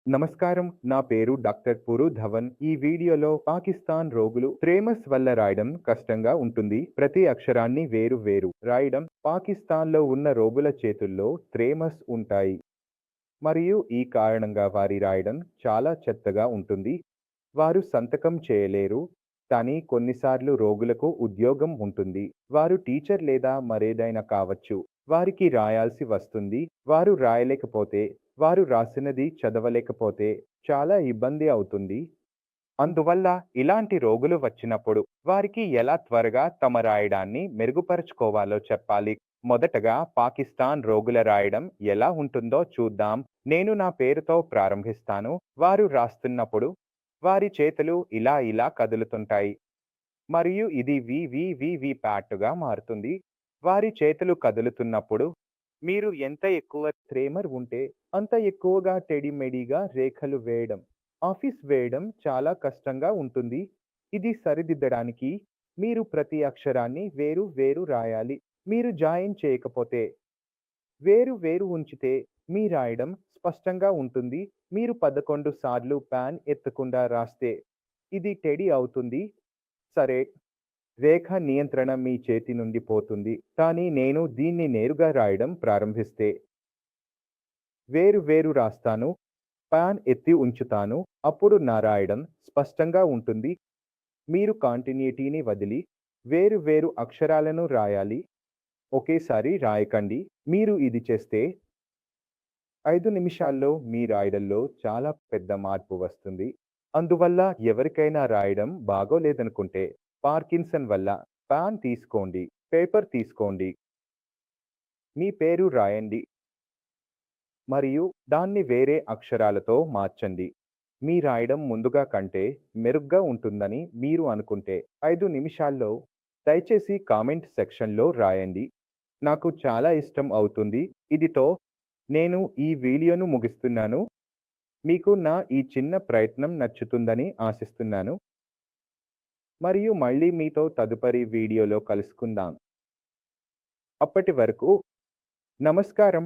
నమస్కారం. నా పేరు డాక్టర్ పురు ధవన్. ఈ వీడియోలో పాకిస్తాన్ రోగులు ట్రేమస్ వల్ల రాయడం కష్టంగా ఉంటుంది. ప్రతి అక్షరాన్ని వేరు వేరు రాయడం. పాకిస్తాన్‌లో ఉన్న రోగుల చేతుల్లో ట్రేమస్ ఉంటాయి. మరియు ఈ కారణంగా వారి రాయడం చాలా చెత్తగా ఉంటుంది. వారు సంతకం చేయలేరు. కానీ కొన్నిసార్లు రోగులకు ఉద్యోగం ఉంటుంది. వారు టీచర్ లేదా మరేదైనా కావచ్చు. వారికి రాయాల్సి వస్తుంది. వారు రాయలేకపోతే, వారు రాసినది చదవలేకపోతే చాలా ఇబ్బంది అవుతుంది. అందువల్ల ఇలాంటి రోగులు వచ్చినప్పుడు వారికి ఎలా త్వరగా తమ రాయడాన్ని మెరుగుపరుచుకోవాలో చెప్పాలి. మొదటగా పాకిస్తాన్ రోగుల రాయడం ఎలా ఉంటుందో చూద్దాం. నేను నా పేరుతో ప్రారంభిస్తాను. వారు రాస్తున్నప్పుడు వారి చేతులు ఇలా ఇలా కదులుతుంటాయి. మరియు ఇది వి ప్యాట్‌గా మారుతుంది. వారి చేతులు కదులుతున్నప్పుడు మీరు ఎంత ఎక్కువ ట్రేమర్ ఉంటే అంత ఎక్కువగా టెడిమెడిగా రేఖలు వేయడం. ఆఫీస్ వేయడం చాలా కష్టంగా ఉంటుంది. ఇది సరిదిద్దడానికి మీరు ప్రతి అక్షరాన్ని వేరు వేరు రాయాలి. మీరు జాయిన్ చేయకపోతే వేరు వేరు ఉంచితే మీ రాయడం స్పష్టంగా ఉంటుంది. మీరు 11 సార్లు పాన్ ఎత్తకుండా రాస్తే ఇది టెడి అవుతుంది. సరే, రేఖ నియంత్రణ మీ చేతి నుండి పోతుంది. కానీ నేను దీన్ని నేరుగా రాయడం ప్రారంభిస్తే వేరు వేరు రాస్తాను. పాన్ ఎత్తి ఉంచుతాను. అప్పుడు నా రాయడం స్పష్టంగా ఉంటుంది. మీరు కంటిన్యూటీని వదిలి వేరు వేరు అక్షరాలను రాయాలి. ఒకేసారి రాయకండి. మీరు ఇది చేస్తే 5 నిమిషాల్లో మీ రాయడంలో చాలా పెద్ద మార్పు వస్తుంది. అందువల్ల ఎవరికైనా రాయడం బాగోలేదనుకుంటే పార్కిన్సన్ వల్ల పాన్ తీసుకోండి, పేపర్ తీసుకోండి, మీ పేరు రాయండి మరియు దాన్ని వేరే అక్షరాలతో మార్చండి. మీ రాయడం ముందుగా కంటే మెరుగ్గా ఉంటుందని మీరు అనుకుంటే 5 నిమిషాల్లో దయచేసి కామెంట్ సెక్షన్‌లో రాయండి. నాకు చాలా ఇష్టం అవుతుంది. ఇదితో నేను ఈ వీడియోను ముగిస్తున్నాను. మీకు నా ఈ చిన్న ప్రయత్నం నచ్చుతుందని ఆశిస్తున్నాను. మరియు మళ్ళీ మీతో తదుపరి వీడియోలో కలుసుకుందాం. అప్పటి వరకు నమస్కారం.